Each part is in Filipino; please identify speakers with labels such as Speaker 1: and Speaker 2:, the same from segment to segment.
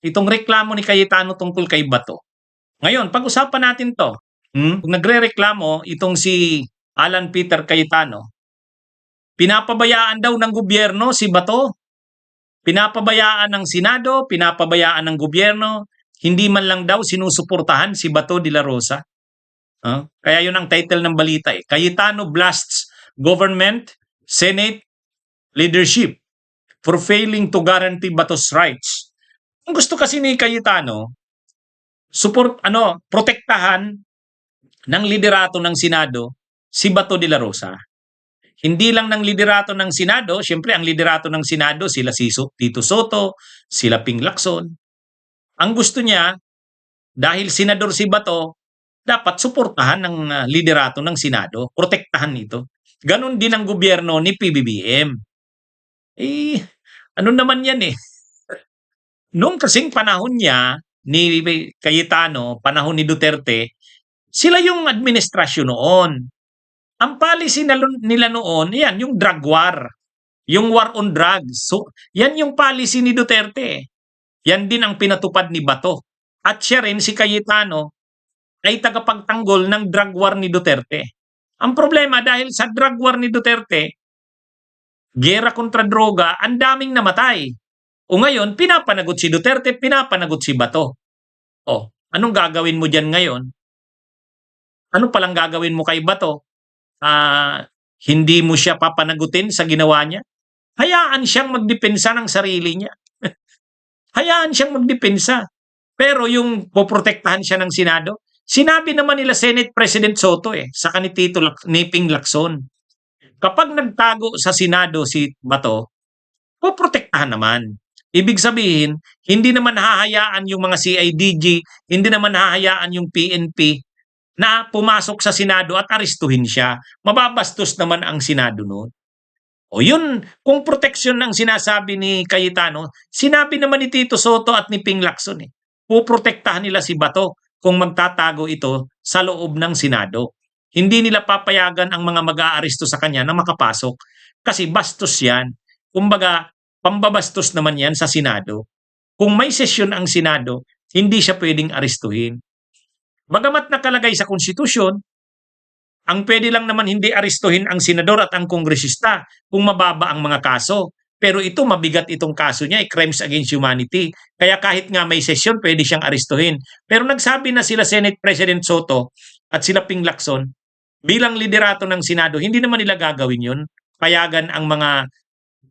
Speaker 1: itong reklamo ni Cayetano tungkol kay Bato. Ngayon, pag-usapan natin 'to. Nagrereklamo itong si Alan Peter Cayetano, pinapabayaan daw ng gobyerno si Bato, pinapabayaan ng Senado, pinapabayaan ng gobyerno, hindi man lang daw sinusuportahan si Bato de la Rosa. Kaya yun ang title ng balita eh. Cayetano blasts government, Senate, leadership for failing to guarantee Bato's rights. Ang gusto kasi ni Cayetano, protektahan ng liderato ng Senado si Bato de la Rosa. Hindi lang ng liderato ng Senado, siyempre ang liderato ng Senado sila si Tito Soto, sila Ping Lacson. Ang gusto niya, dahil senador si Bato, dapat suportahan ng liderato ng Senado, protektahan ito. Ganon din ang gobyerno ni PBBM. Ano naman yan eh. Noong kasing panahon niya, ni Cayetano, panahon ni Duterte, sila yung administrasyon noon. Ang policy nila noon, yan, yung drug war. Yung war on drugs. So, yan yung policy ni Duterte. Yan din ang pinatupad ni Bato. At siya rin, si Cayetano, ay tagapagtanggol ng drug war ni Duterte. Ang problema, dahil sa drug war ni Duterte, gera kontra droga, ang daming namatay. O ngayon, pinapanagot si Duterte, pinapanagot si Bato. O, anong gagawin mo dyan ngayon? Ano palang gagawin mo kay Bato? Hindi mo siya papanagutin sa ginawa niya? Hayaan siyang magdepensa ng sarili niya. Hayaan siyang magdepensa. Pero yung poprotektahan siya ng Senado, sinabi naman nila Senate President Soto sa ni Ping Lacson. Kapag nagtago sa Senado si Bato, poprotektahan naman. Ibig sabihin, hindi naman hahayaan yung mga CIDG, hindi naman hahayaan yung PNP na pumasok sa Senado at arestuhin siya. Mababastos naman ang Senado noon. O yun, kung proteksyon ang sinasabi ni Cayetano, sinabi naman ni Tito Soto at ni Ping Lacson puprotektahan nila si Bato kung magtatago ito sa loob ng Senado. Hindi nila papayagan ang mga mag-aaresto sa kanya na makapasok kasi bastos yan. Kumbaga, pambabastos naman yan sa Senado. Kung may sesyon ang Senado, hindi siya pwedeng arestuhin. Bagamat nakalagay sa konstitusyon, ang pwede lang naman hindi arestuhin ang senador at ang kongresista kung mababa ang mga kaso. Pero ito, mabigat itong kaso niya, crimes against humanity. Kaya kahit nga may sesyon, pwede siyang arestuhin. Pero nagsabi na sila Senate President Soto at sila Ping Lacson, bilang liderato ng Senado, hindi naman nila gagawin yun. Payagan ang mga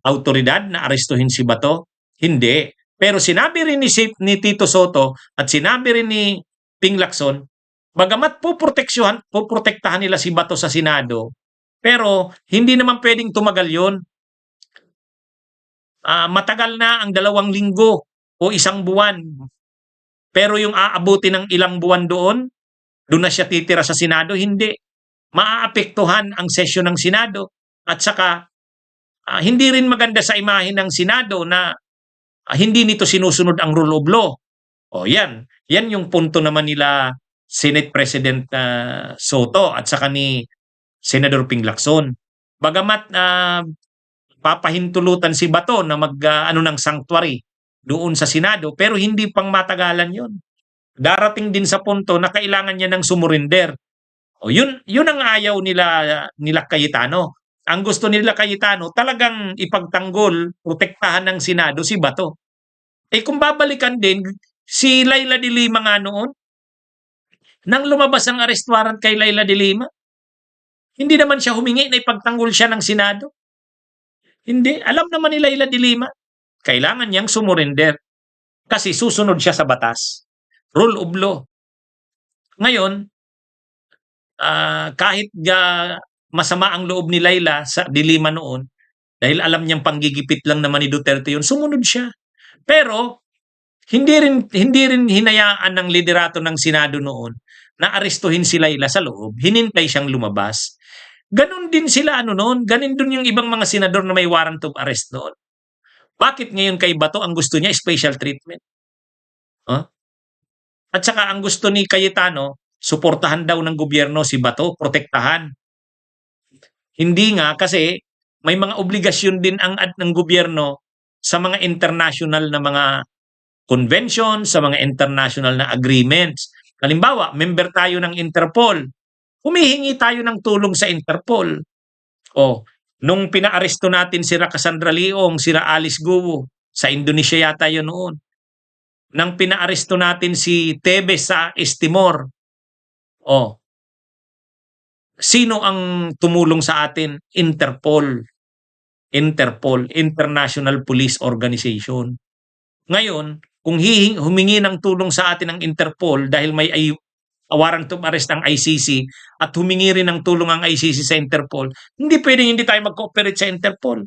Speaker 1: autoridad na arestuhin si Bato? Hindi. Pero sinabi rin ni Tito Soto at sinabi rin ni Ping Lacson, bagamat poprotektahan nila si Bato sa Senado, pero hindi naman pwedeng tumagal yun. Matagal na ang 2 linggo o 1 buwan. Pero yung aabuti ng ilang buwan doon na siya titira sa Senado, hindi. Maaapektuhan ang sesyon ng Senado at saka hindi rin maganda sa imahe ng Senado na hindi nito sinusunod ang rule of law. O yan yung punto naman nila Senate President Soto at saka ni Senador Ping Lacson. Bagamat papahintulutan si Bato na ng sanctuary doon sa Senado, pero hindi pang matagalan yon. Darating din sa punto na kailangan niya ng sumurinder. O yun ang ayaw nila Cayetano. Ang gusto nila Cayetano, talagang ipagtanggol, protektahan ng Senado si Bato. Kung babalikan din, si Laila de Lima nga noon, nang lumabas ang arrest warrant kay Laila de Lima, hindi naman siya humingi na ipagtanggol siya ng Senado. Hindi. Alam naman ni Laila de Lima, kailangan niyang sumurinder kasi susunod siya sa batas. Rule of law. Ngayon, kahit masama ang loob ni Laila de Lima noon, dahil alam niyang panggigipit lang naman ni Duterte yun, sumunod siya. Pero, hindi rin hinayaan ng liderato ng Senado noon na arestuhin si Laila sa loob. Hinintay siyang lumabas. Ganon din sila noon. Ganon din yung ibang mga senador na may warrant of arrest noon. Bakit ngayon kay Bato ang gusto niya special treatment? At saka ang gusto ni Cayetano, suportahan daw ng gobyerno si Bato, protektahan. Hindi nga kasi may mga obligasyon din ng gobyerno sa mga international na mga convention, sa mga international na agreements. Halimbawa, member tayo ng Interpol. Humihingi tayo ng tulong sa Interpol. O, nung pinaaresto natin sila Cassandra Leong, sila Alice Guo, sa Indonesia yata yun noon. Nang pinaaresto natin si Tebes sa Estimor, o, sino ang tumulong sa atin? Interpol. Interpol, International Police Organization. Ngayon, kung humingi ng tulong sa atin ang Interpol dahil may warrant of arrest ang ICC at humingi rin ng tulong ang ICC sa Interpol, hindi pwedeng hindi tayo mag-cooperate sa Interpol.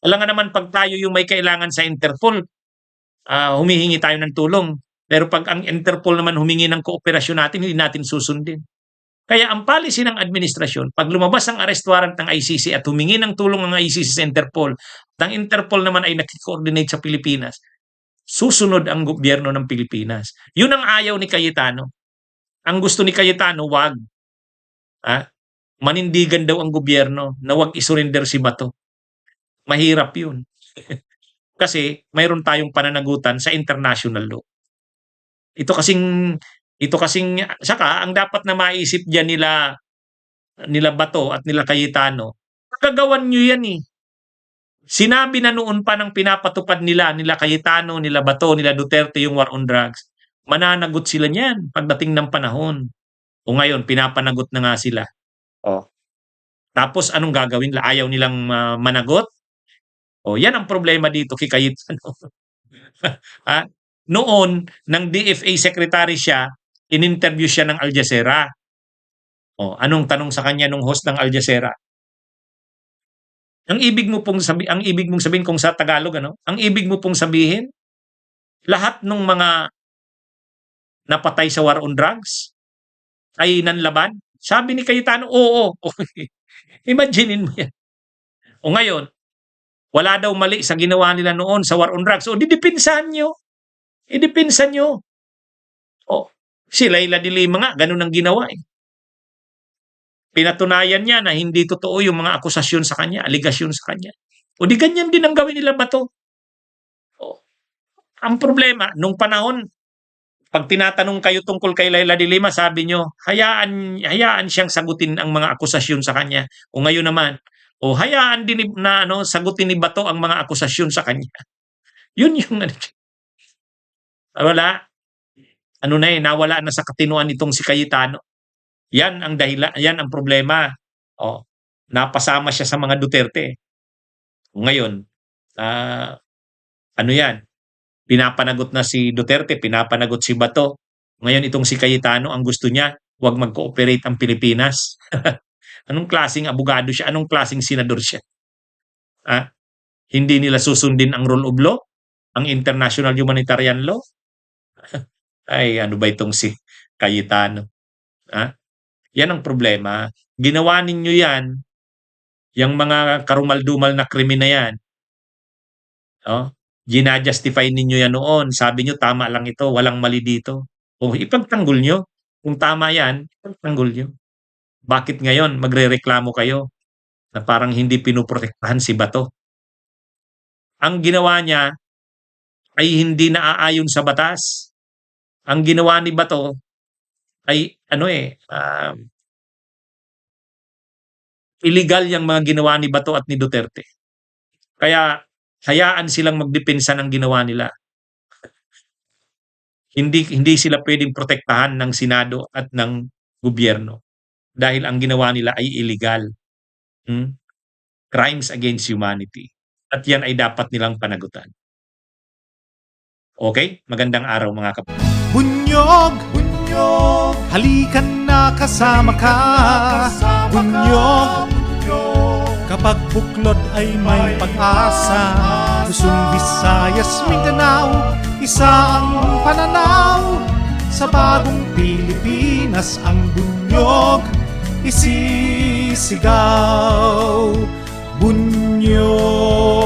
Speaker 1: Alam nga naman pag tayo yung may kailangan sa Interpol, humihingi tayo ng tulong. Pero pag ang Interpol naman humingi ng kooperasyon natin, hindi natin susundin. Kaya ang policy ng administrasyon, pag lumabas ang arrest warrant ng ICC at humingi ng tulong ng ICC sa Interpol, at ang Interpol naman ay nakikoordinate sa Pilipinas, susunod ang gobyerno ng Pilipinas. Yun ang ayaw ni Cayetano. Ang gusto ni Cayetano, wag. Manindigan daw ang gobyerno na wag isurrender si Bato. Mahirap yun. Kasi mayroon tayong pananagutan sa international law. Ito kasing saka ang dapat na maisip diyan nila Bato at nila Cayetano, kagawan nyo yan eh. Sinabi na noon pa ng pinapatupad nila Cayetano, nila Bato, nila Duterte yung war on drugs. Mananagot sila niyan pagdating ng panahon. O ngayon, pinapanagot na nga sila. O. Tapos anong gagawin nila? Ayaw nilang managot? O, yan ang problema dito kay Cayetano. Noon, ng DFA secretary siya, in-interview siya ng Al Jazeera. O, anong tanong sa kanya nung host ng Al Jazeera? Ang ibig mong sabihin kung sa Tagalog, ang ibig mo pong sabihin, lahat ng mga napatay sa war on drugs ay nanlaban? Sabi ni Cayetano, oo. Imaginein mo yan. O ngayon, wala daw mali sa ginawa nila noon sa war on drugs. O, didipinsan nyo. Idipinsan nyo. O, si Leila de Lima nga, ganun ang ginawa eh. Pinatunayan niya na hindi totoo yung mga akusasyon sa kanya, aligasyon sa kanya. O di ganyan din ang gawin nila Bato. O, ang problema, nung panahon, pag tinatanong kayo tungkol kay Leila de Lima, sabi nyo, hayaan siyang sagutin ang mga akusasyon sa kanya. O ngayon naman, hayaan din na sagutin ni Bato ang mga akusasyon sa kanya. Yun yung wala. Nawala na sa katinuan itong si Cayetano. Yan ang dahilan, yan ang problema. Napasama siya sa mga Duterte. Ngayon, yan? Pinapanagot na si Duterte, pinapanagot si Bato. Ngayon itong si Cayetano, ang gusto niya, wag mag-cooperate ang Pilipinas. Anong klaseng abogado siya? Anong klaseng senador siya? Hindi nila susundin ang rule of law? Ang international humanitarian law? Ay, ano ba itong si Cayetano? Yan ang problema. Ginawa ninyo yan, yung mga karumal-dumal na krimen na yan. Gina-justify ninyo yan noon. Sabi nyo, tama lang ito, walang mali dito. Ipagtanggol nyo. Kung tama yan, ipagtanggol nyo. Bakit ngayon magre-reklamo kayo na parang hindi pinoprotektahan si Bato? Ang ginawa niya ay hindi naaayon sa batas. Ang ginawa ni Bato ay illegal yung mga ginawa ni Bato at ni Duterte. Kaya hayaan silang magdepensa ng ginawa nila. Hindi sila pwedeng protektahan ng Senado at ng gobyerno dahil ang ginawa nila ay illegal. Crimes against humanity. At yan ay dapat nilang panagutan. Okay? Magandang araw mga kapatid.
Speaker 2: Bunyog, halikan na kasama ka. Bunyog, kapag buklod ay may pag-asa. Luzon, Visayas, Mindanao, isa ang pananaw. Sa bagong Pilipinas ang bunyog isisigaw. Bunyog.